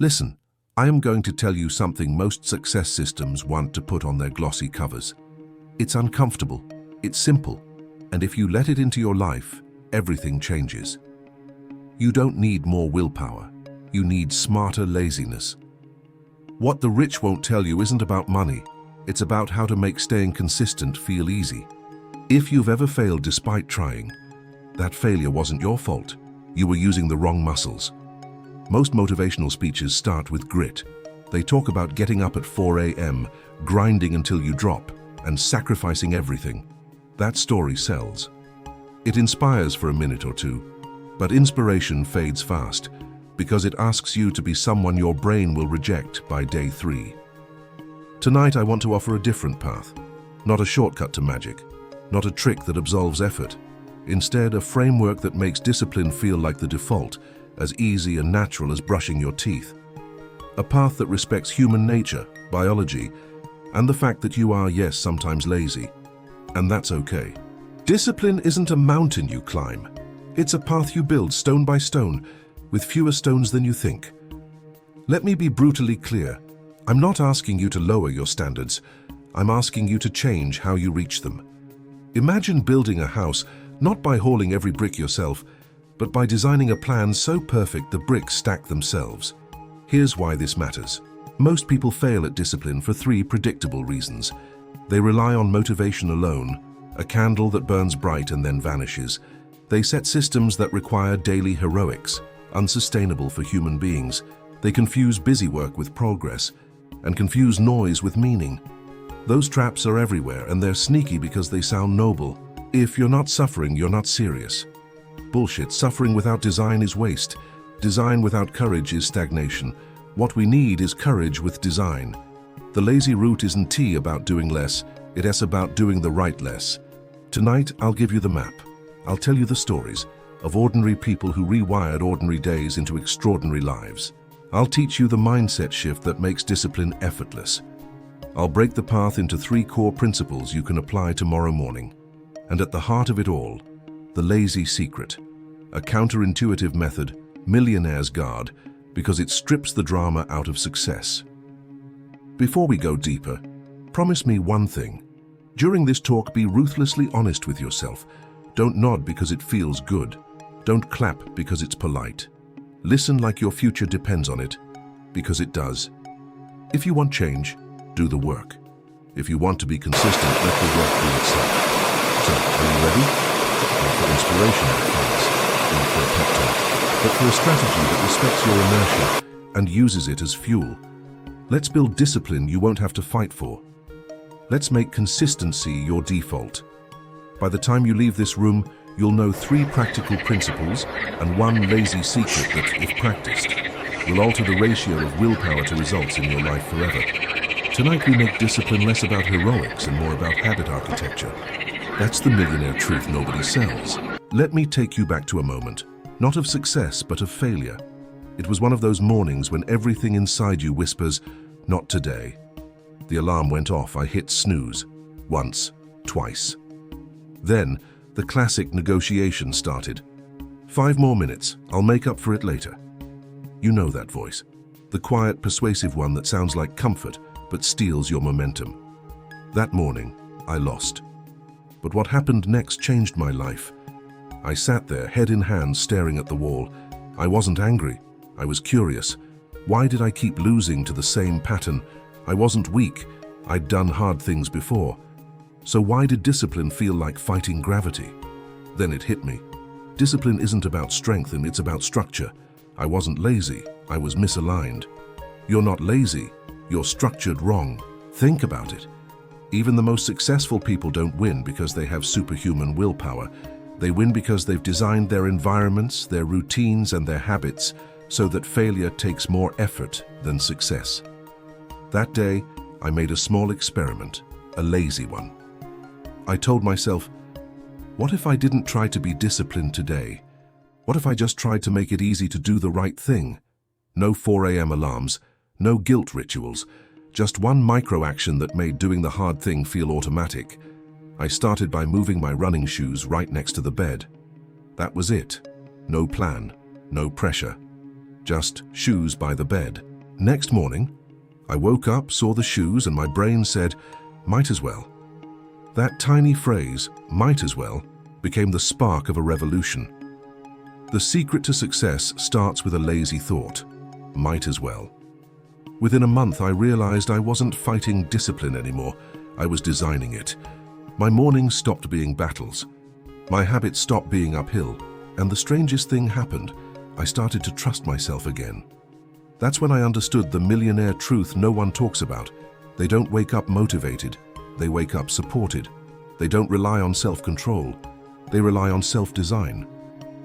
Listen, I am going to tell you something most success systems want to put on their glossy covers. It's uncomfortable, it's simple, and if you let it into your life, everything changes. You don't need more willpower. You need smarter laziness. What the rich won't tell you isn't about money. It's about how to make staying consistent feel easy. If you've ever failed despite trying, that failure wasn't your fault. You were using the wrong muscles. Most motivational speeches start with grit. They talk about getting up at 4 a.m., grinding until you drop, and sacrificing everything. That story sells. It inspires for a minute or two, but inspiration fades fast because it asks you to be someone your brain will reject by day 3. Tonight I want to offer a different path, not a shortcut to magic, not a trick that absolves effort. Instead, a framework that makes discipline feel like the default, as easy and natural as brushing your teeth. A path that respects human nature, biology, and the fact that you are, yes, sometimes lazy. And that's okay. Discipline isn't a mountain you climb. It's a path you build stone by stone, with fewer stones than you think. Let me be brutally clear. I'm not asking you to lower your standards. I'm asking you to change how you reach them. Imagine building a house not by hauling every brick yourself, but by designing a plan so perfect the bricks stack themselves. Here's why this matters. Most people fail at discipline for 3 predictable reasons. They rely on motivation alone, a candle that burns bright and then vanishes. They set systems that require daily heroics, unsustainable for human beings. They confuse busy work with progress, and confuse noise with meaning. Those traps are everywhere, and they're sneaky because they sound noble. If you're not suffering, you're not serious. Bullshit. Suffering without design is waste. Design without courage is stagnation. What we need is courage with design. The lazy route isn't T about doing less, it's about doing the right less. Tonight, I'll give you the map. I'll tell you the stories of ordinary people who rewired ordinary days into extraordinary lives. I'll teach you the mindset shift that makes discipline effortless. I'll break the path into 3 core principles you can apply tomorrow morning. And at the heart of it all, the lazy secret, a counterintuitive method, Millionaires guard, because it strips the drama out of success. Before we go deeper, promise me one thing. During this talk, be ruthlessly honest with yourself. Don't nod because it feels good. Don't clap because it's polite. Listen like your future depends on it, because it does. If you want change, do the work. If you want to be consistent, let the work do itself. So, are you ready? Not for inspiration, friends, not for a pep talk, but for a strategy that respects your inertia and uses it as fuel. Let's build discipline you won't have to fight for. Let's make consistency your default. By the time you leave this room, you'll know 3 practical principles and 1 lazy secret that, if practiced, will alter the ratio of willpower to results in your life forever. Tonight we make discipline less about heroics and more about habit architecture. That's the millionaire truth nobody sells. Let me take you back to a moment, not of success, but of failure. It was one of those mornings when everything inside you whispers, "Not today." The alarm went off. I hit snooze. Once, twice. Then, the classic negotiation started. 5 more minutes. I'll make up for it later. You know that voice. The quiet, persuasive one that sounds like comfort, but steals your momentum. That morning, I lost. But what happened next changed my life. I sat there, head in hand, staring at the wall. I wasn't angry. I was curious. Why did I keep losing to the same pattern? I wasn't weak. I'd done hard things before. So why did discipline feel like fighting gravity? Then it hit me. Discipline isn't about strength, and it's about structure. I wasn't lazy. I was misaligned. You're not lazy. You're structured wrong. Think about it. Even the most successful people don't win because they have superhuman willpower. They win because they've designed their environments, their routines, and their habits so that failure takes more effort than success. That day, I made a small experiment, a lazy one. I told myself, what if I didn't try to be disciplined today? What if I just tried to make it easy to do the right thing? No 4 a.m. alarms, no guilt rituals, just one micro-action that made doing the hard thing feel automatic. I started by moving my running shoes right next to the bed. That was it. No plan, no pressure. Just shoes by the bed. Next morning, I woke up, saw the shoes, and my brain said, might as well. That tiny phrase, might as well, became the spark of a revolution. The secret to success starts with a lazy thought, might as well. Within a month, I realized I wasn't fighting discipline anymore. I was designing it. My mornings stopped being battles. My habits stopped being uphill. And the strangest thing happened. I started to trust myself again. That's when I understood the millionaire truth no one talks about. They don't wake up motivated. They wake up supported. They don't rely on self-control. They rely on self-design.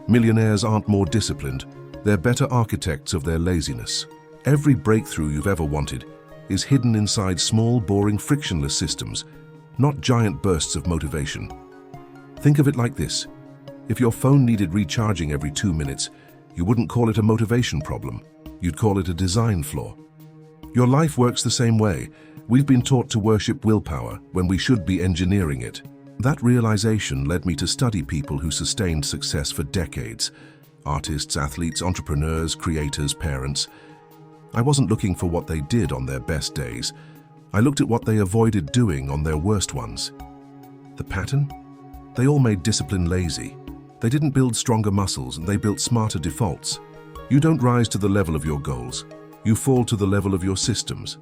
Millionaires aren't more disciplined. They're better architects of their laziness. Every breakthrough you've ever wanted is hidden inside small, boring, frictionless systems, not giant bursts of motivation. Think of it like this. If your phone needed recharging every 2 minutes, you wouldn't call it a motivation problem. You'd call it a design flaw. Your life works the same way. We've been taught to worship willpower when we should be engineering it. That realization led me to study people who sustained success for decades. Artists, athletes, entrepreneurs, creators, parents. I wasn't looking for what they did on their best days. I looked at what they avoided doing on their worst ones. The pattern? They all made discipline lazy. They didn't build stronger muscles, and they built smarter defaults. You don't rise to the level of your goals. You fall to the level of your systems.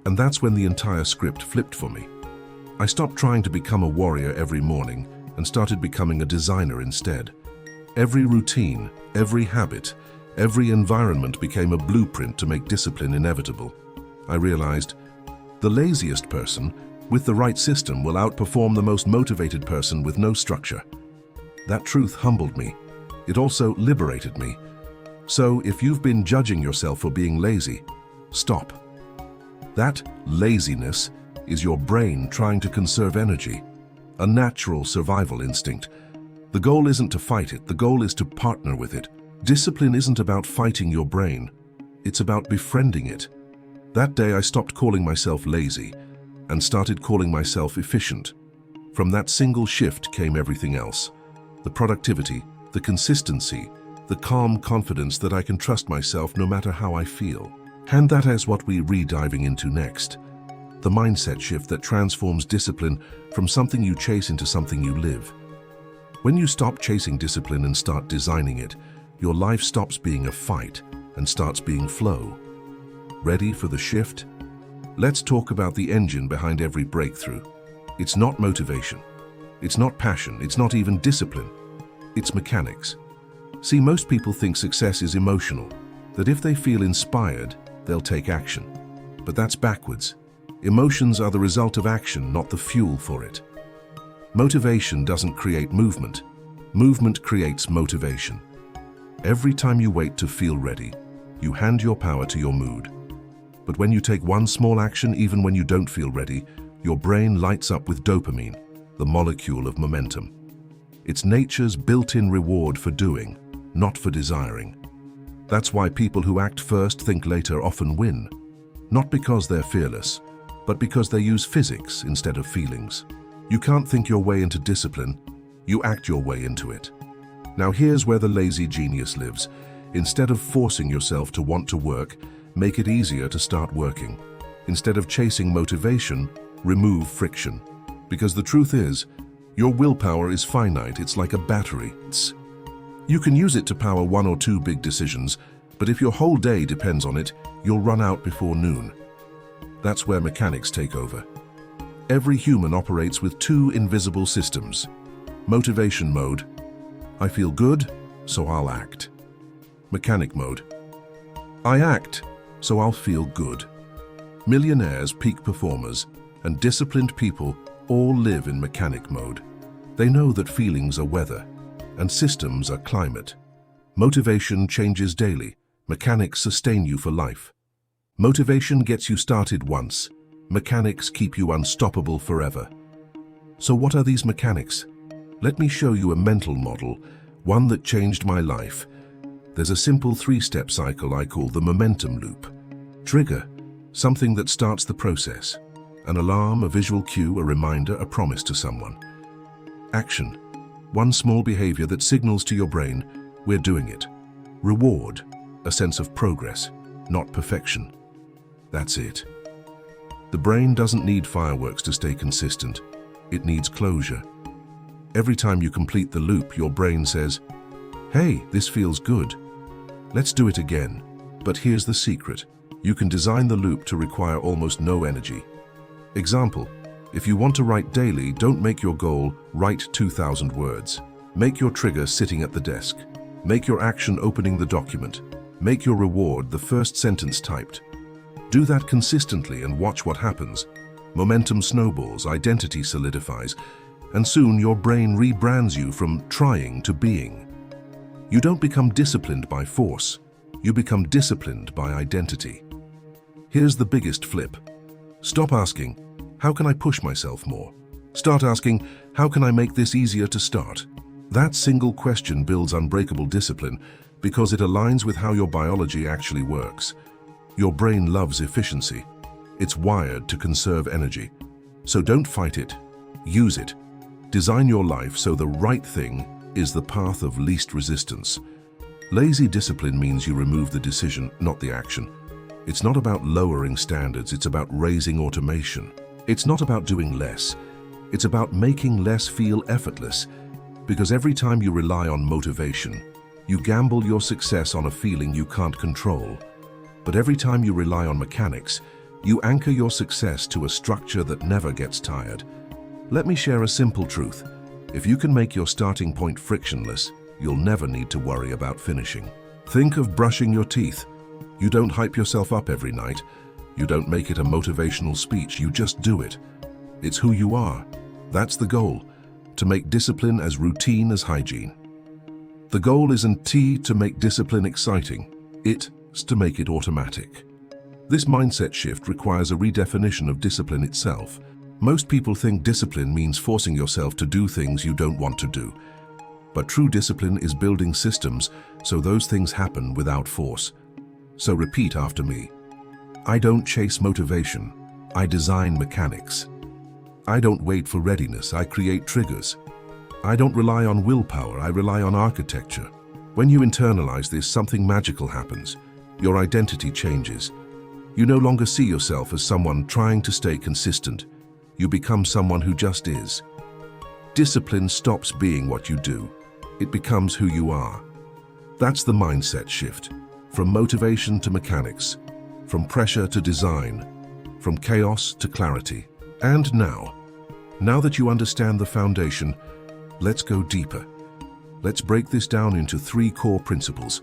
And that's when the entire script flipped for me. I stopped trying to become a warrior every morning and started becoming a designer instead. Every routine, every habit, every environment became a blueprint to make discipline inevitable. I realized the laziest person with the right system will outperform the most motivated person with no structure. That truth humbled me. It also liberated me. So if you've been judging yourself for being lazy, stop. That laziness is your brain trying to conserve energy, a natural survival instinct. The goal isn't to fight it, the goal is to partner with it. Discipline isn't about fighting your brain, it's about befriending it. That day I stopped calling myself lazy and started calling myself efficient. From that single shift came everything else. The productivity, the consistency, the calm confidence that I can trust myself no matter how I feel. And that is what we're diving into next. The mindset shift that transforms discipline from something you chase into something you live. When you stop chasing discipline and start designing it, your life stops being a fight and starts being flow. Ready for the shift? Let's talk about the engine behind every breakthrough. It's not motivation. It's not passion. It's not even discipline. It's mechanics. See, most people think success is emotional, that if they feel inspired, they'll take action. But that's backwards. Emotions are the result of action, not the fuel for it. Motivation doesn't create movement. Movement creates motivation. Every time you wait to feel ready, you hand your power to your mood. But when you take one small action, even when you don't feel ready, your brain lights up with dopamine, the molecule of momentum. It's nature's built-in reward for doing, not for desiring. That's why people who act first, think later often win. Not because they're fearless, but because they use physics instead of feelings. You can't think your way into discipline, you act your way into it. Now here's where the lazy genius lives. Instead of forcing yourself to want to work, make it easier to start working. Instead of chasing motivation, remove friction. Because the truth is, your willpower is finite. It's like a battery. You can use it to power 1 or 2 big decisions, but if your whole day depends on it, you'll run out before noon. That's where mechanics take over. Every human operates with 2 invisible systems. Motivation mode. I feel good, so I'll act. Mechanic mode. I act, so I'll feel good. Millionaires, peak performers, and disciplined people all live in mechanic mode. They know that feelings are weather, and systems are climate. Motivation changes daily. Mechanics sustain you for life. Motivation gets you started once. Mechanics keep you unstoppable forever. So what are these mechanics? Let me show you a mental model, one that changed my life. There's a simple 3-step cycle I call the momentum loop. Trigger, something that starts the process. An alarm, a visual cue, a reminder, a promise to someone. Action, one small behavior that signals to your brain, we're doing it. Reward, a sense of progress, not perfection. That's it. The brain doesn't need fireworks to stay consistent. It needs closure. Every time you complete the loop, your brain says, "Hey, this feels good. Let's do it again." But here's the secret. You can design the loop to require almost no energy. Example, if you want to write daily, don't make your goal write 2,000 words. Make your trigger sitting at the desk. Make your action opening the document. Make your reward the first sentence typed. Do that consistently and watch what happens. Momentum snowballs, identity solidifies, and soon your brain rebrands you from trying to being. You don't become disciplined by force. You become disciplined by identity. Here's the biggest flip. Stop asking, "How can I push myself more?" Start asking, "How can I make this easier to start?" That single question builds unbreakable discipline because it aligns with how your biology actually works. Your brain loves efficiency. It's wired to conserve energy. So don't fight it. Use it. Design your life so the right thing is the path of least resistance. Lazy discipline means you remove the decision, not the action. It's not about lowering standards, it's about raising automation. It's not about doing less. It's about making less feel effortless. Because every time you rely on motivation, you gamble your success on a feeling you can't control. But every time you rely on mechanics, you anchor your success to a structure that never gets tired. Let me share a simple truth. If you can make your starting point frictionless, you'll never need to worry about finishing. Think of brushing your teeth. You don't hype yourself up every night. You don't make it a motivational speech, you just do it. It's who you are. That's the goal, to make discipline as routine as hygiene. The goal isn't to make discipline exciting. It's to make it automatic. This mindset shift requires a redefinition of discipline itself. Most people think discipline means forcing yourself to do things you don't want to do. But true discipline is building systems so those things happen without force. So repeat after me. I don't chase motivation. I design mechanics. I don't wait for readiness. I create triggers. I don't rely on willpower. I rely on architecture. When you internalize this, something magical happens. Your identity changes. You no longer see yourself as someone trying to stay consistent. You become someone who just is. Discipline stops being what you do. It becomes who you are. That's the mindset shift. From motivation to mechanics. From pressure to design. From chaos to clarity. And now that you understand the foundation, let's go deeper. Let's break this down into 3 core principles.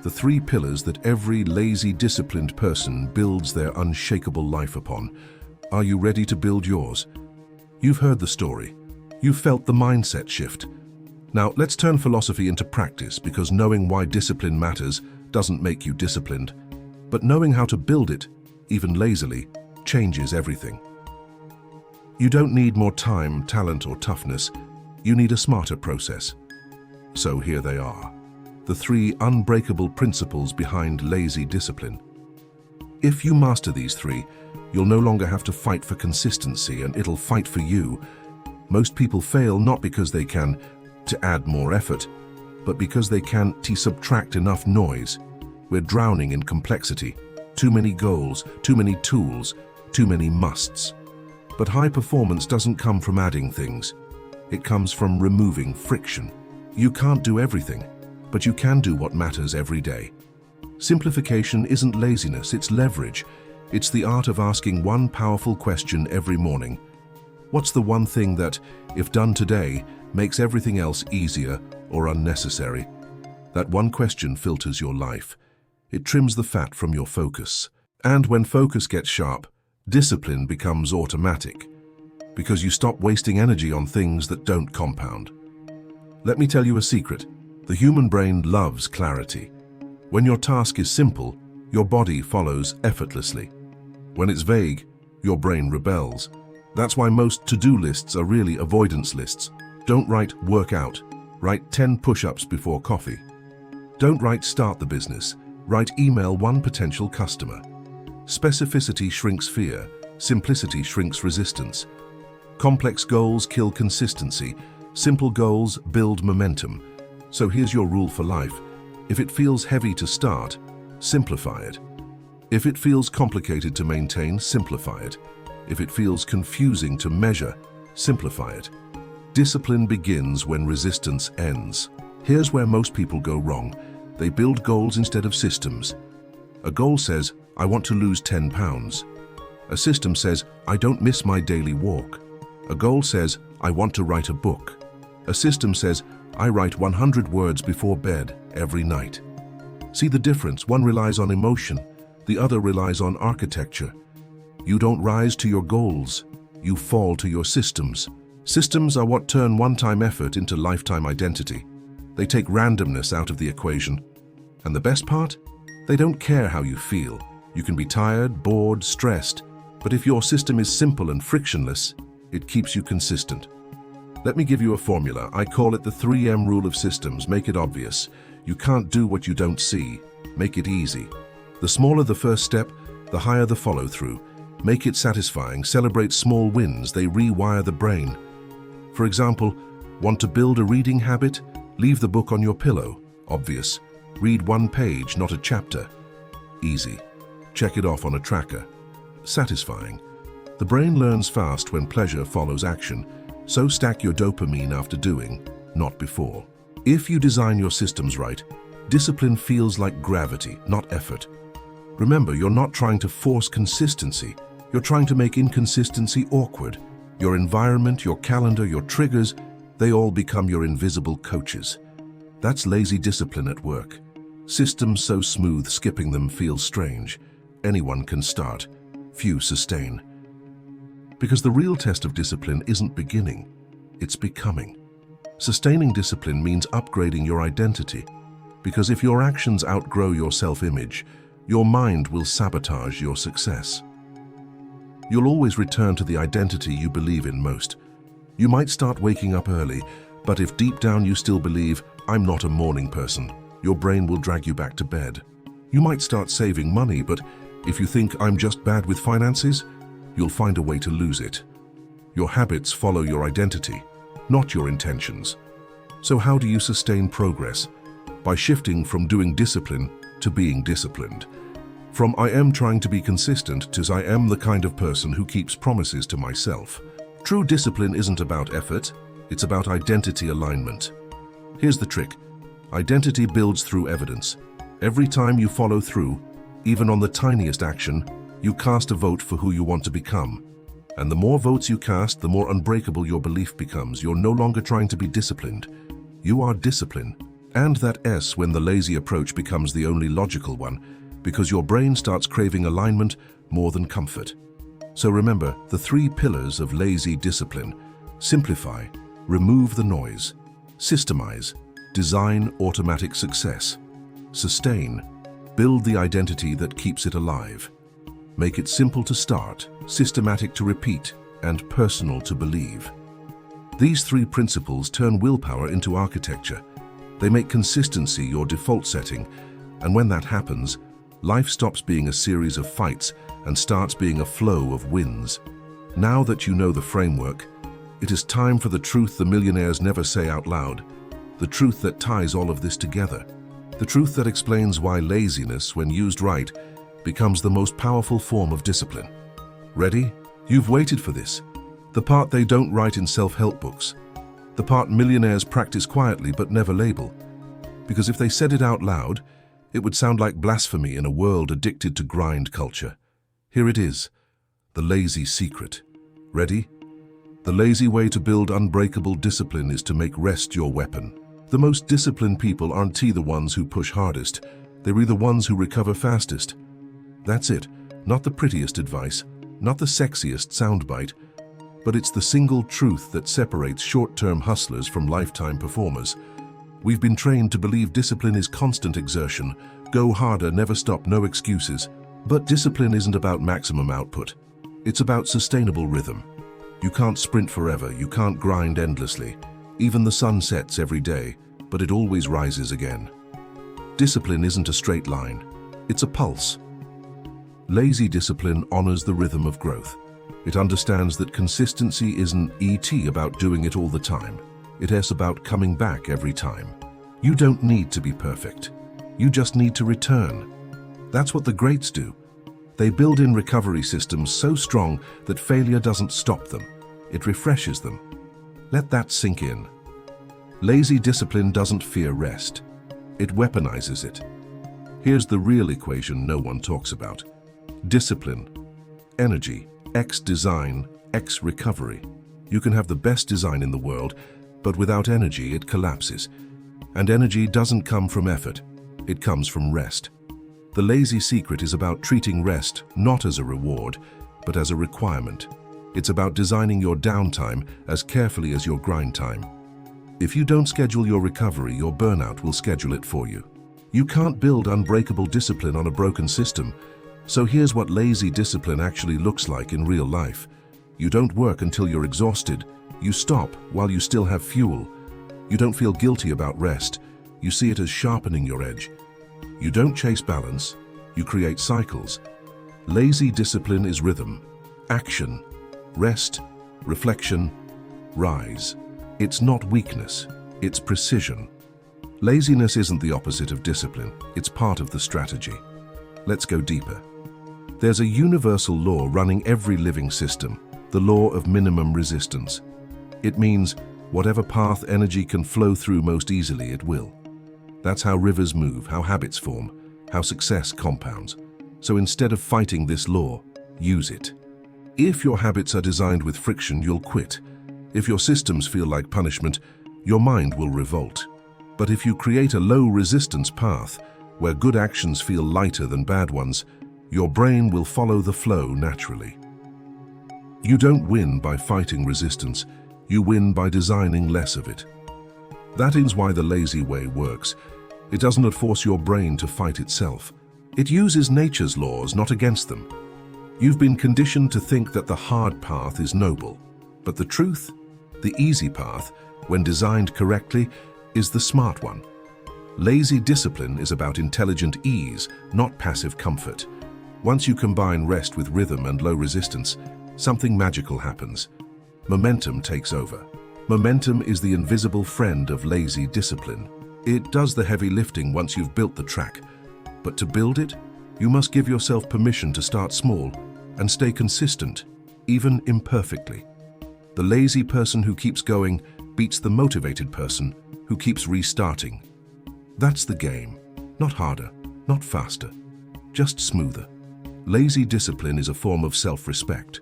The 3 pillars that every lazy, disciplined person builds their unshakable life upon. Are you ready to build yours? You've heard the story. You've felt the mindset shift. Now, let's turn philosophy into practice, because knowing why discipline matters doesn't make you disciplined. But knowing how to build it, even lazily, changes everything. You don't need more time, talent, or toughness. You need a smarter process. So here they are. The 3 unbreakable principles behind lazy discipline. If you master these 3, you'll no longer have to fight for consistency, and it'll fight for you. Most people fail not because they can add more effort, but because they can't subtract enough noise. We're drowning in complexity. Too many goals, too many tools, too many musts. But high performance doesn't come from adding things. It comes from removing friction. You can't do everything, but you can do what matters every day. Simplification isn't laziness, it's leverage. It's the art of asking one powerful question every morning. What's the one thing that, if done today, makes everything else easier or unnecessary? That one question filters your life. It trims the fat from your focus. And when focus gets sharp, discipline becomes automatic, because you stop wasting energy on things that don't compound. Let me tell you a secret. The human brain loves clarity. When your task is simple, your body follows effortlessly. When it's vague, your brain rebels. That's why most to-do lists are really avoidance lists. Don't write "work out." Write 10 push-ups before coffee. Don't write "start the business." Write "email 1 potential customer." Specificity shrinks fear. Simplicity shrinks resistance. Complex goals kill consistency. Simple goals build momentum. So here's your rule for life. If it feels heavy to start, simplify it. If it feels complicated to maintain, simplify it. If it feels confusing to measure, simplify it. Discipline begins when resistance ends. Here's where most people go wrong. They build goals instead of systems. A goal says, I want to lose 10 pounds. A system says, I don't miss my daily walk. A goal says, I want to write a book. A system says, I write 100 words before bed every night. See the difference? One relies on emotion, the other relies on architecture. You don't rise to your goals, you fall to your systems. Systems are what turn one-time effort into lifetime identity. They take randomness out of the equation. And the best part? They don't care how you feel. You can be tired, bored, stressed, but if your system is simple and frictionless, it keeps you consistent. Let me give you a formula. I call it the 3M rule of systems. Make it obvious. You can't do what you don't see. Make it easy. The smaller the first step, the higher the follow-through. Make it satisfying. Celebrate small wins. They rewire the brain. For example, want to build a reading habit? Leave the book on your pillow. Obvious. Read one page, not a chapter. Easy. Check it off on a tracker. Satisfying. The brain learns fast when pleasure follows action, so stack your dopamine after doing, not before. If you design your systems right, discipline feels like gravity, not effort. Remember, you're not trying to force consistency. You're trying to make inconsistency awkward. Your environment, your calendar, your triggers, they all become your invisible coaches. That's lazy discipline at work. Systems so smooth, skipping them feels strange. Anyone can start. Few sustain. Because the real test of discipline isn't beginning, it's becoming. Sustaining discipline means upgrading your identity. Because if your actions outgrow your self-image, your mind will sabotage your success. You'll always return to the identity you believe in most. You might start waking up early, but if deep down you still believe, I'm not a morning person, your brain will drag you back to bed. You might start saving money, but if you think I'm just bad with finances, you'll find a way to lose it. Your habits follow your identity, not your intentions. So how do you sustain progress? By shifting from doing discipline to being disciplined. From I am trying to be consistent to I am the kind of person who keeps promises to myself. True discipline isn't about effort, it's about identity alignment. Here's the trick. Identity builds through evidence. Every time you follow through, even on the tiniest action, you cast a vote for who you want to become. And the more votes you cast, the more unbreakable your belief becomes. You're no longer trying to be disciplined. You are discipline. And that S when the lazy approach becomes the only logical one, because your brain starts craving alignment more than comfort. So remember, the 3 pillars of lazy discipline. Simplify, remove the noise. Systemize, design automatic success. Sustain, build the identity that keeps it alive. Make it simple to start, systematic to repeat, and personal to believe. These 3 principles turn willpower into architecture. They make consistency your default setting, and when that happens, life stops being a series of fights and starts being a flow of wins. Now that you know the framework, it is time for the truth the millionaires never say out loud, the truth that ties all of this together, the truth that explains why laziness, when used right, becomes the most powerful form of discipline. Ready? You've waited for this. The part they don't write in self-help books. The part millionaires practice quietly but never label. Because if they said it out loud, it would sound like blasphemy in a world addicted to grind culture. Here it is, the lazy secret. Ready? The lazy way to build unbreakable discipline is to make rest your weapon. The most disciplined people aren't the ones who push hardest. They're the ones who recover fastest. That's it. Not the prettiest advice, not the sexiest soundbite, but it's the single truth that separates short-term hustlers from lifetime performers. We've been trained to believe discipline is constant exertion, go harder, never stop, no excuses. But discipline isn't about maximum output. It's about sustainable rhythm. You can't sprint forever, you can't grind endlessly. Even the sun sets every day, but it always rises again. Discipline isn't a straight line, it's a pulse. Lazy discipline honors the rhythm of growth. It understands that consistency isn't about doing it all the time. It's about coming back every time. You don't need to be perfect. You just need to return. That's what the greats do. They build in recovery systems so strong that failure doesn't stop them. It refreshes them. Let that sink in. Lazy discipline doesn't fear rest. It weaponizes it. Here's the real equation no one talks about. Discipline. Energy. X design. X recovery. You can have the best design in the world, but without energy it collapses. And energy doesn't come from effort. It comes from rest. The lazy secret is about treating rest not as a reward, but as a requirement. It's about designing your downtime as carefully as your grind time. If you don't schedule your recovery, your burnout will schedule it for you. You can't build unbreakable discipline on a broken system. So here's what lazy discipline actually looks like in real life. You don't work until you're exhausted. You stop while you still have fuel. You don't feel guilty about rest. You see it as sharpening your edge. You don't chase balance. You create cycles. Lazy discipline is rhythm, action, rest, reflection, rise. It's not weakness, it's precision. Laziness isn't the opposite of discipline, it's part of the strategy. Let's go deeper. There's a universal law running every living system, the law of minimum resistance. It means whatever path energy can flow through most easily, it will. That's how rivers move, how habits form, how success compounds. So instead of fighting this law, use it. If your habits are designed with friction, you'll quit. If your systems feel like punishment, your mind will revolt. But if you create a low-resistance path, where good actions feel lighter than bad ones, your brain will follow the flow naturally. You don't win by fighting resistance, you win by designing less of it. That is why the lazy way works. It doesn't force your brain to fight itself. It uses nature's laws, not against them. You've been conditioned to think that the hard path is noble. But the truth, the easy path, when designed correctly, is the smart one. Lazy discipline is about intelligent ease, not passive comfort. Once you combine rest with rhythm and low resistance, something magical happens. Momentum takes over. Momentum is the invisible friend of lazy discipline. It does the heavy lifting once you've built the track. But to build it, you must give yourself permission to start small and stay consistent, even imperfectly. The lazy person who keeps going beats the motivated person who keeps restarting. That's the game. Not harder, not faster, just smoother. Lazy discipline is a form of self-respect.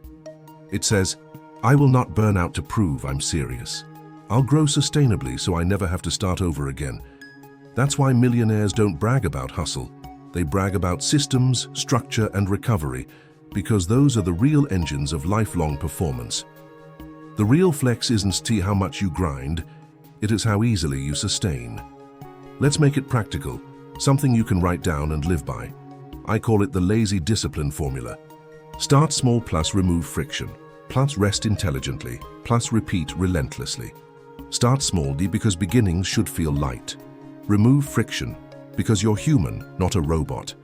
It says, I will not burn out to prove I'm serious. I'll grow sustainably so I never have to start over again. That's why millionaires don't brag about hustle. They brag about systems, structure, and recovery, because those are the real engines of lifelong performance. The real flex isn't how much you grind, it is how easily you sustain. Let's make it practical, something you can write down and live by. I call it the lazy discipline formula. Start small plus remove friction, plus rest intelligently, plus repeat relentlessly. Start small because beginnings should feel light. Remove friction because you're human, not a robot.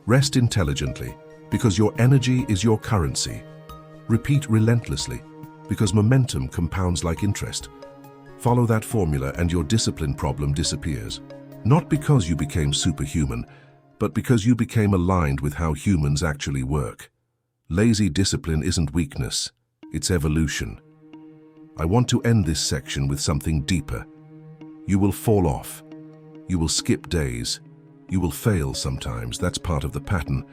Rest intelligently because your energy is your currency. Repeat relentlessly because momentum compounds like interest. Follow that formula and your discipline problem disappears. Not because you became superhuman, but because you became aligned with how humans actually work. Lazy discipline isn't weakness, it's evolution. I want to end this section with something deeper. You will fall off. You will skip days. You will fail sometimes, that's part of the pattern.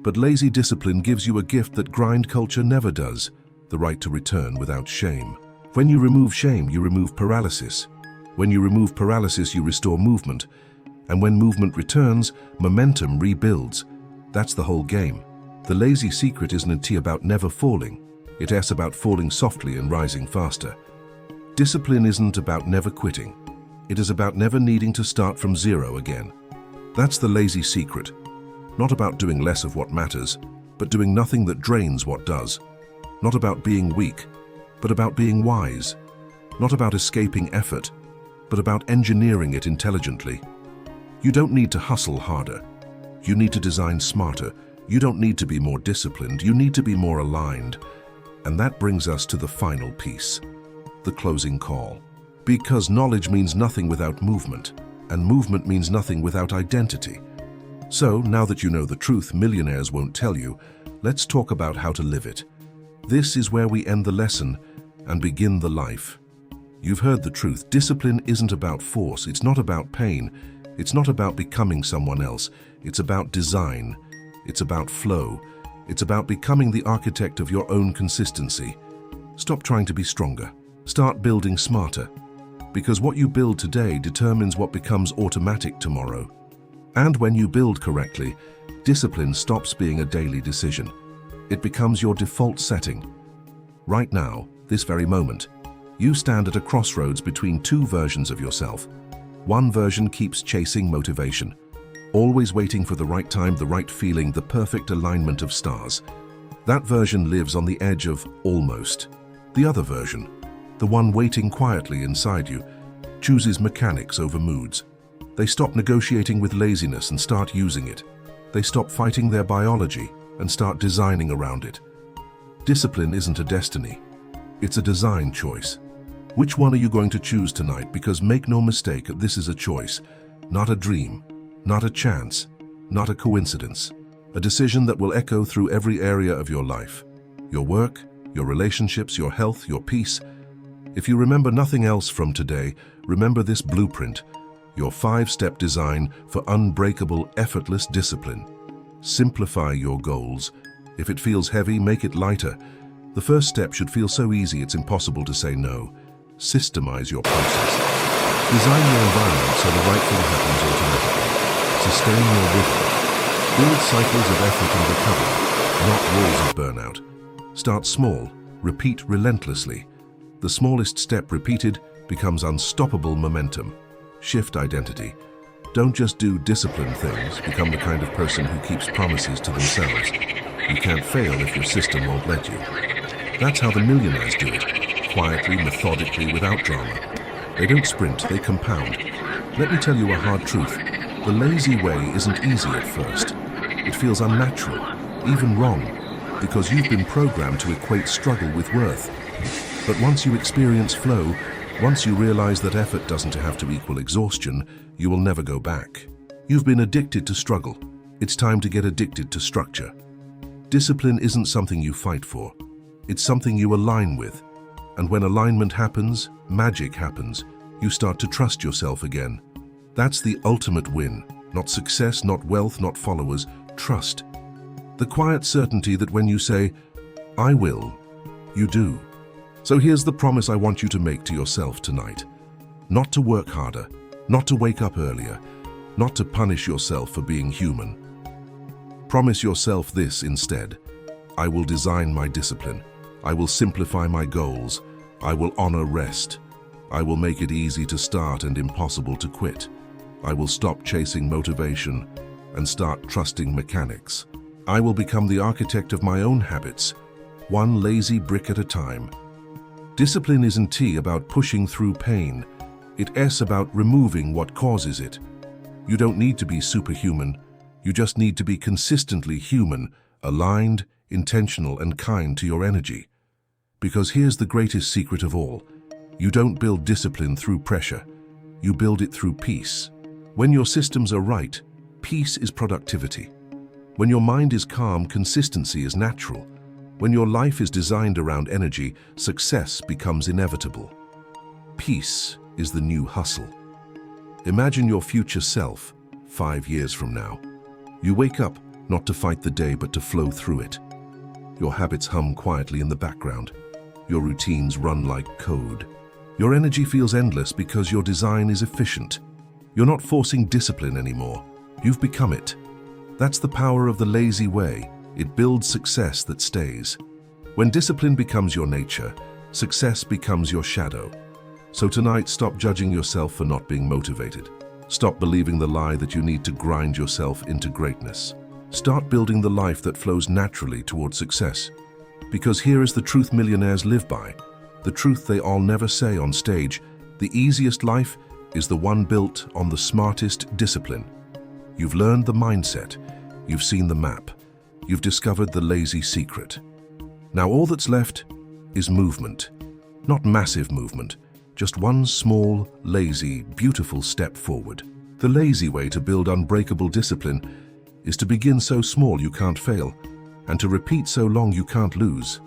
But lazy discipline gives you a gift that grind culture never does, the right to return without shame. When you remove shame, you remove paralysis. When you remove paralysis, you restore movement. And when movement returns, momentum rebuilds. That's the whole game. The lazy secret isn't about never falling. It's about falling softly and rising faster. Discipline isn't about never quitting. It is about never needing to start from zero again. That's the lazy secret. Not about doing less of what matters, but doing nothing that drains what does. Not about being weak, but about being wise. Not about escaping effort, but about engineering it intelligently. You don't need to hustle harder. You need to design smarter. You don't need to be more disciplined. You need to be more aligned. And that brings us to the final piece, the closing call. Because knowledge means nothing without movement, and movement means nothing without identity. So, now that you know the truth millionaires won't tell you, let's talk about how to live it. This is where we end the lesson and begin the life. You've heard the truth. Discipline isn't about force. It's not about pain. It's not about becoming someone else. It's about design. It's about flow. It's about becoming the architect of your own consistency. Stop trying to be stronger. Start building smarter. Because what you build today determines what becomes automatic tomorrow. And when you build correctly, discipline stops being a daily decision. It becomes your default setting. Right now, this very moment, you stand at a crossroads between two versions of yourself. One version keeps chasing motivation, always waiting for the right time, the right feeling, the perfect alignment of stars. That version lives on the edge of almost. The other version, the one waiting quietly inside you, chooses mechanics over moods. They stop negotiating with laziness and start using it. They stop fighting their biology and start designing around it. Discipline isn't a destiny. It's a design choice. Which one are you going to choose tonight? Because make no mistake, this is a choice, not a dream, not a chance, not a coincidence. A decision that will echo through every area of your life. Your work, your relationships, your health, your peace. If you remember nothing else from today, remember this blueprint, your 5-step design for unbreakable, effortless discipline. Simplify your goals. If it feels heavy, make it lighter. The first step should feel so easy it's impossible to say no. Systemize your process. Design your environment so the right thing happens automatically. Sustain your rhythm. Build cycles of effort and recovery, not walls of burnout. Start small, repeat relentlessly. The smallest step repeated becomes unstoppable momentum. Shift identity. Don't just do disciplined things, become the kind of person who keeps promises to themselves. You can't fail if your system won't let you. That's how the millionaires do it, quietly, methodically, without drama. They don't sprint, they compound. Let me tell you a hard truth. The lazy way isn't easy at first. It feels unnatural, even wrong, because you've been programmed to equate struggle with worth. But once you experience flow, once you realize that effort doesn't have to equal exhaustion, you will never go back. You've been addicted to struggle. It's time to get addicted to structure. Discipline isn't something you fight for. It's something you align with. And when alignment happens, magic happens. You start to trust yourself again. That's the ultimate win. Not success, not wealth, not followers. Trust. The quiet certainty that when you say, I will, you do. So here's the promise I want you to make to yourself tonight. Not to work harder, not to wake up earlier, not to punish yourself for being human. Promise yourself this instead. I will design my discipline. I will simplify my goals. I will honor rest. I will make it easy to start and impossible to quit. I will stop chasing motivation and start trusting mechanics. I will become the architect of my own habits, one lazy brick at a time. Discipline isn't T about pushing through pain. It's S about removing what causes it. You don't need to be superhuman. You just need to be consistently human, aligned, intentional, and kind to your energy. Because here's the greatest secret of all. You don't build discipline through pressure. You build it through peace. When your systems are right, peace is productivity. When your mind is calm, consistency is natural. When your life is designed around energy, success becomes inevitable. Peace is the new hustle. Imagine your future self 5 years from now. You wake up not to fight the day but to flow through it. Your habits hum quietly in the background. Your routines run like code. Your energy feels endless because your design is efficient. You're not forcing discipline anymore. You've become it. That's the power of the lazy way. It builds success that stays. When discipline becomes your nature, success becomes your shadow. So tonight, stop judging yourself for not being motivated. Stop believing the lie that you need to grind yourself into greatness. Start building the life that flows naturally toward success. Because here is the truth millionaires live by, the truth they all never say on stage. The easiest life is the one built on the smartest discipline. You've learned the mindset. You've seen the map. You've discovered the lazy secret. Now all that's left is movement. Not massive movement, just one small, lazy, beautiful step forward. The lazy way to build unbreakable discipline is to begin so small you can't fail, and to repeat so long you can't lose.